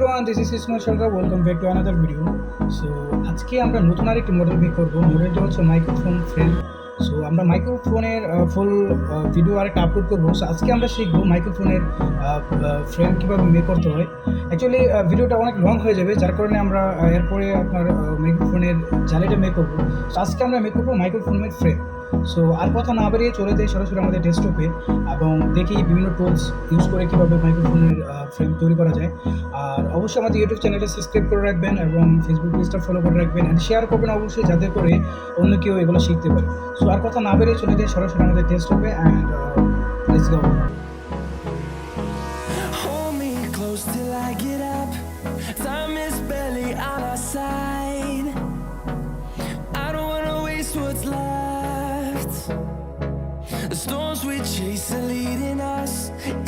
everyone, this is Ismail Sharga. Welcome back to another video. So আজকে আমরা নতুন আরেকটি মডেল মেক করব। মডেলটি হচ্ছে মাইক্রোফোন ফ্রেম। সো আমরা মাইক্রোফোনের ফুল ভিডিও আরেকটা আপলোড করবো। সো আজকে আমরা শিখবো মাইক্রোফোনের ফ্রেম কীভাবে মেক করতে হয়। অ্যাকচুয়ালি ভিডিওটা অনেক লং হয়ে যাবে, যার কারণে আমরা এরপরে আপনার মাইক্রোফোনের জালিটা মেক করবো। সো আজকে আমরা মেক করবো মাইক্রোফোনের ফ্রেম। সো আর কথা না বেরিয়ে চলে যাই সরাসরি আমাদের ডেস্কটপে এবং দেখি বিভিন্ন টুলস ইউজ করে কীভাবে মাইক্রোফোনের ফ্রেম তৈরি করা যায়। আর অবশ্যই আমাদের ইউটিউব চ্যানেলটা সাবস্ক্রাইব করে রাখবেন এবং ফেসবুক পেজটা ফলো করে রাখবেন অ্যান্ড শেয়ার করবেন অবশ্যই, যাতে করে অন্য কেউ এগুলো শিখতে পারে। সো আর কথা না বেরিয়ে চলে যাই সরাসরি আমাদের ডেস্কটপে and let's go. Hold me close till I get up. Time is barely on our side. I don't wanna waste what's left. The storms we chase are leading us,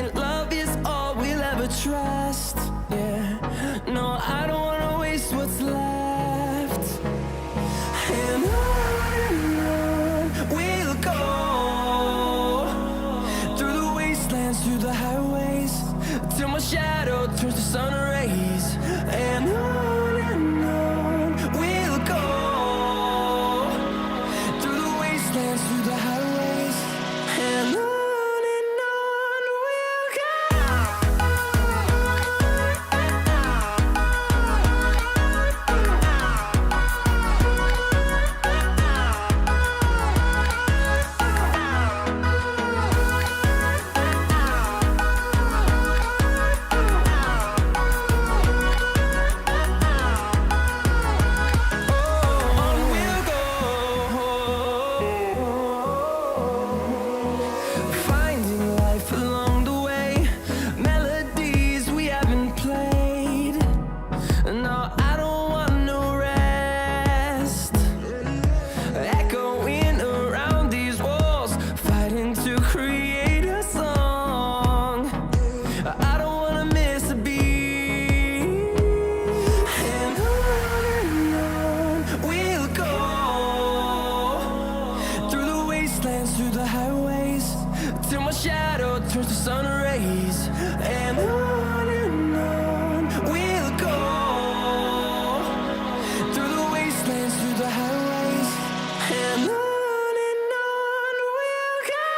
and love is all we'll ever trust. Yeah, no, I don't wanna waste what's left. And on we'll go, through the wastelands, through the highways, till my shadow turns to sun rays. And on we'll go, through the wastelands, through the highways. And on we'll go. Finding life along the way, melodies we haven't played. No, I don't want no rest. Echoing around these walls, fighting to create a song. I don't wanna miss a beat. And on we'll go, through the wastelands, through the highways, till my shadow turns to sun rays. And on we'll go, through the wastelands, through the highways. And on we'll go.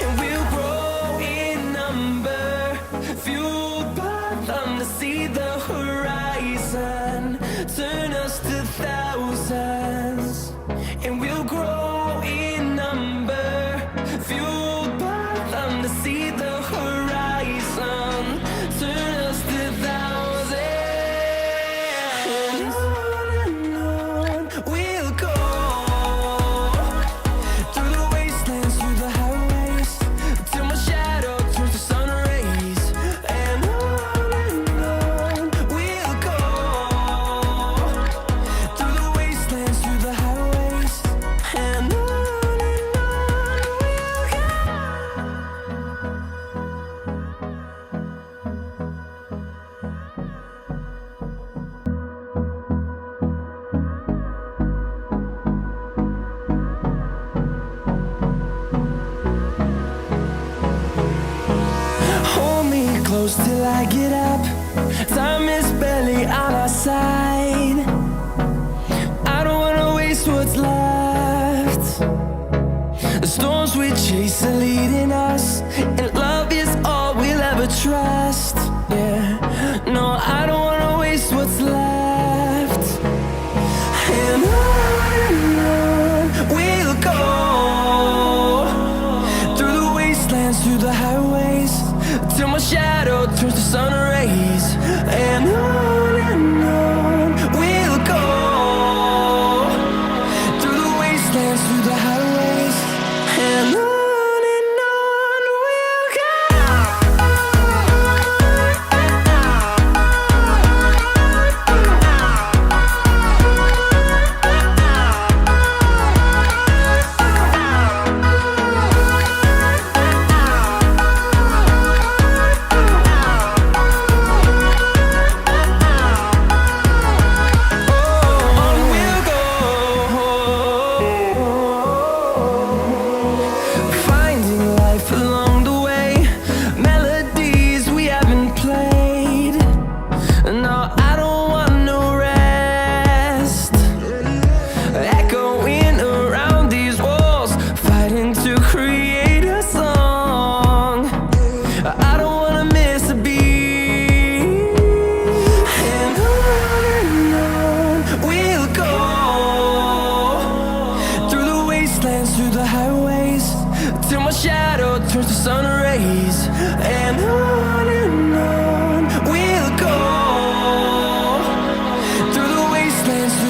And we'll grow in number, fueled by them to see the horizon, turn us to thousands. And we'll grow in number, fueled by them to see the horizon, turn us to thousands. And on we'll go, through the wastelands, through the highways, till my shadow turns to sun rays. And on we'll go, through the wastelands, through the highways. And on we'll go. Hold me close till I get up. Time is barely on our side. I don't wanna waste what's left. The storms we chase are leading us, and love is all we'll ever trust. Yeah, no, I don't wanna waste what's left. And on we'll go, through the wastelands, through the highways, till my shadow turns to sun rays. And on we'll go, through the wastelands, through the highways. And on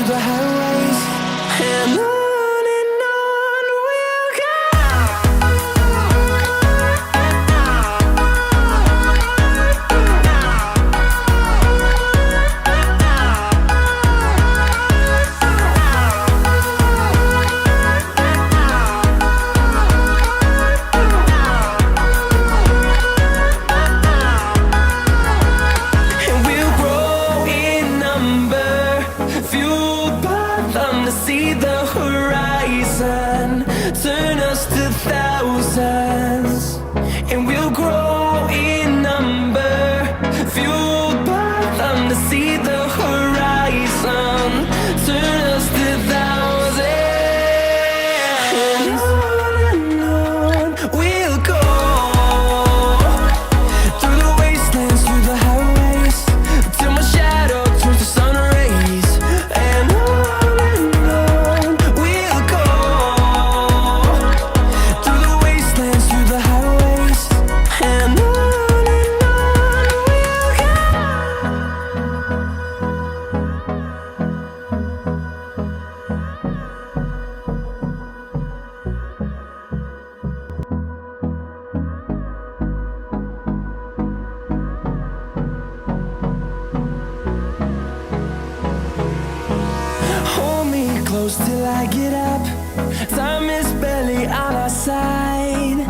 through the highways, and on we'll go. And we'll grow in number, fueled by them to see the horizon, turn us to thousands. And we'll grow in number, fueled by them to see the horizon, turn us to thousands. And on we'll go, through the wastelands, through the highways, till my shadow turns to sun rays. And on we'll go, through the wastelands, through the highways, and on we'll go. Hold me close till I get up. Time is barely on our side.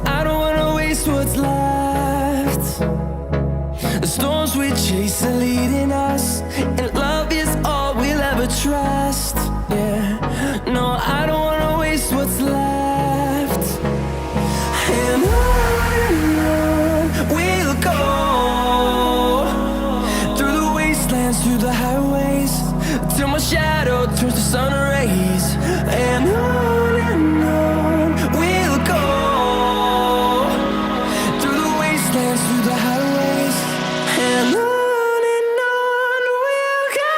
I don't wanna waste what's left. The storms we chase are leading us, and love is all we'll ever trust. Yeah, no, I don't wanna waste what's left. And on we'll go, through the wastelands, through the highways, till my shadow turns to sun rays. And on we'll go, through the wastelands, through the highways, and on we'll go.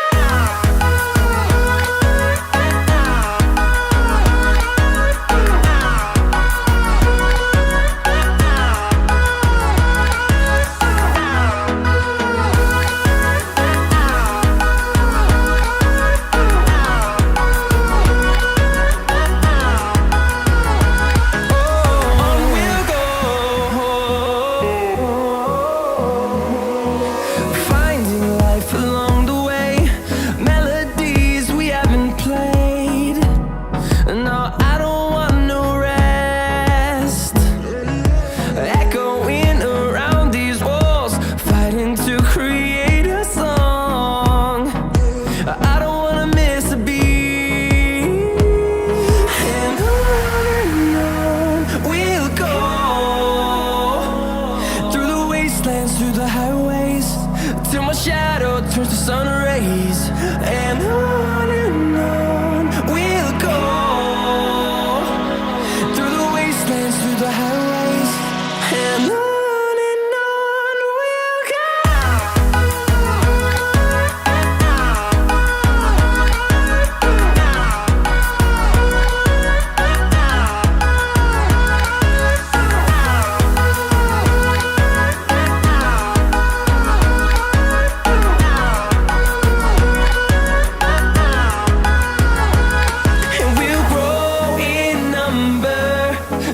On we'll go, finding life along the way, melodies we haven't played. No, I don't want no rest, echoing around these walls, fighting to create a song. I don't wanna miss a beat. And on we'll go, through the wastelands, through the highways, till my shadow turns to sun rays. And on we'll go, through the wastelands, through the highways, and on we'll go. And we'll grow in number,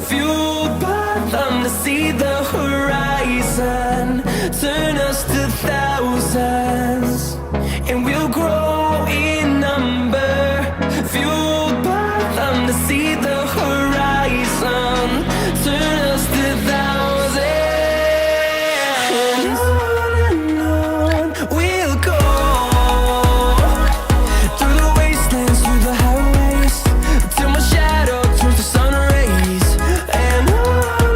fueled by them to see the horizon, turn us to thousands. And we'll grow in number, fueled by them to see the horizon, turn us to thousands. And on we'll go, through the wastelands, through the highways, till my shadow turns to sun rays. And on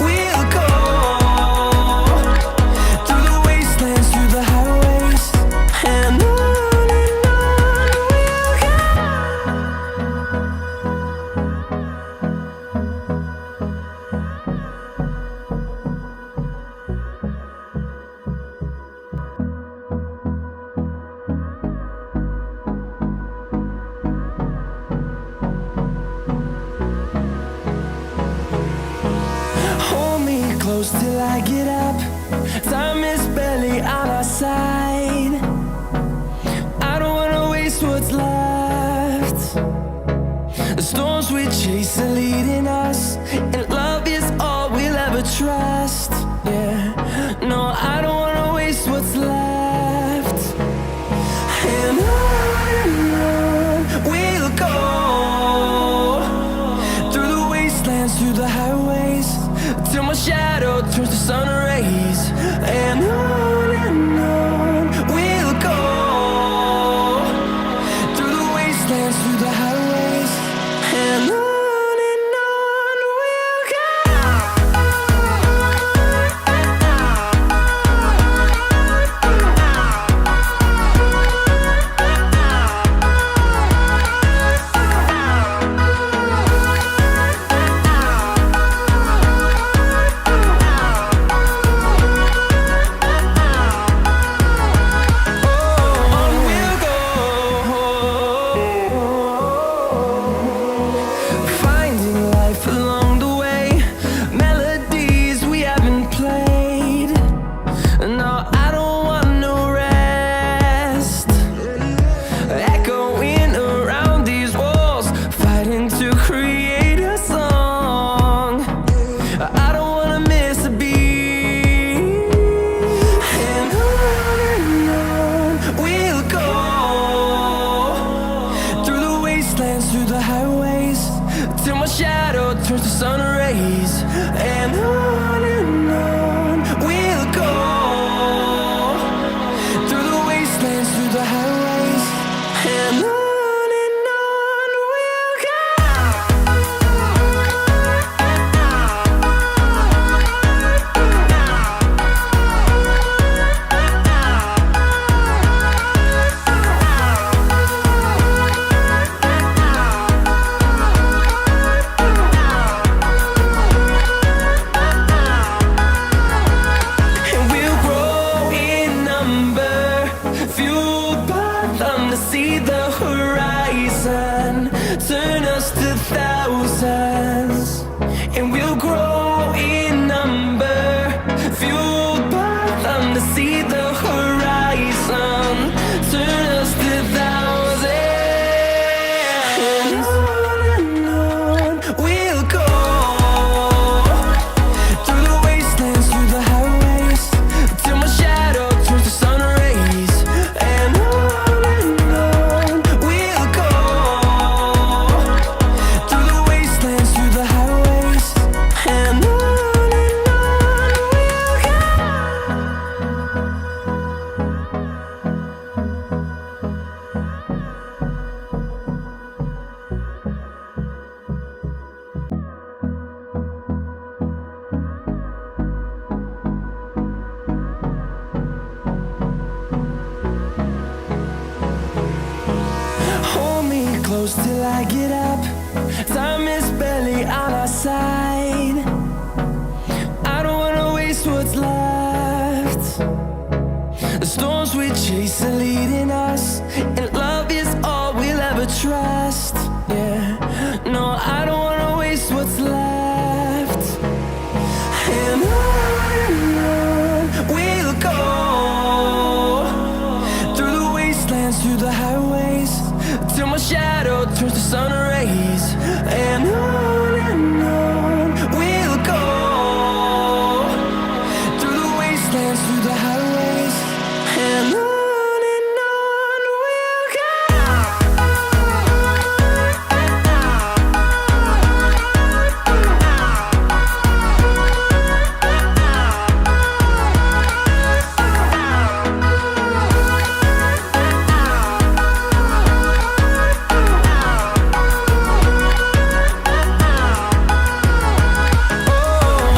we'll go, through the wastelands, through the highways, and on we'll go. Hold me close till I get up. Time is barely on our side. see the horizon, turn us to thousands, and we'll grow in number, fueled by them to see the horizon, turn us to thousands, and on we'll go, through the wastelands, through the highways, till my shadow turns to sun rays, and on we'll go, through the wastelands, through the highways, and on we'll go. Hold me close till I get up. Time is barely on our side. I don't wanna waste what's left. The storms we chase are leading us, and love is all we'll ever trust. Yeah, no, I don't wanna waste what's left. And on we'll go, through the wastelands, through the highways, till my shadow turns to sun rays, and on we'll go, through the wastelands, through the highways, and on we'll go.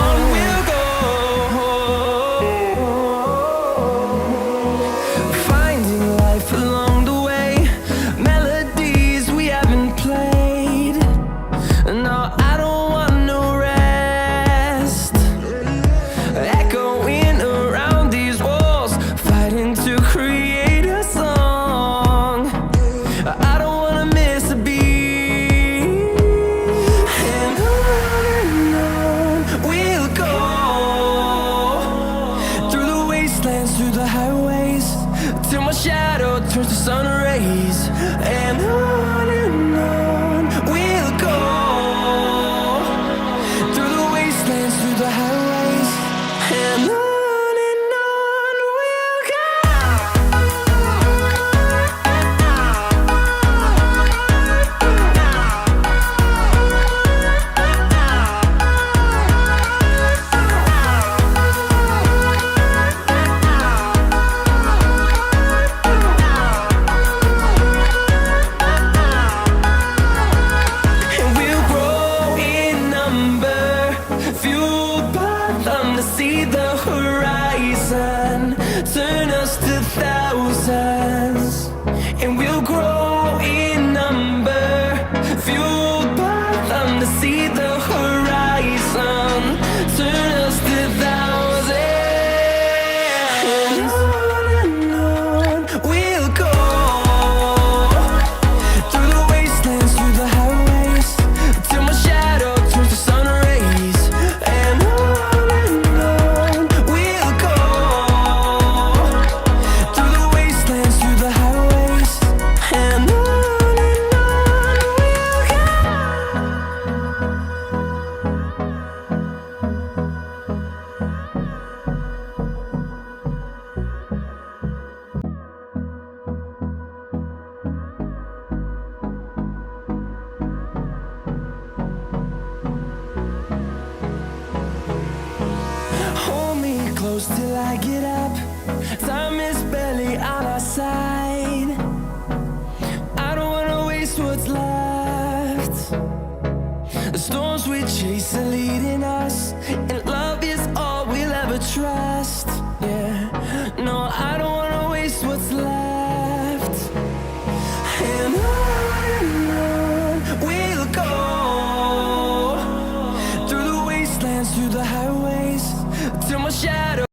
On we'll go, finding life along the way, melodies we haven't played. No, I don't want no rest, echoing around these walls, fighting to create a song. I don't wanna miss a beat, and on we'll go, through the wastelands, through the highways, till my shadow turns to sun rays, and on we'll go, through the wastelands, through the highways, and on we'll go. And we'll grow in number, fueled by them to see the horizon, turn us to thousands, and we'll grow in number, fueled by them to see the horizon, turn us to thousands, and on we'll go, through the wastelands, through the highways, till my shadow turns to sun rays, and on we'll go, through the wastelands, through the highways, and on we'll go. Hold me close till I get up. Time is barely on our side. I don't wanna waste what's left. The storms we chase are leading us, and love is all we'll ever trust. Yeah, no, I don't wanna waste what's left. And on we'll go, through the wastelands, through the highways,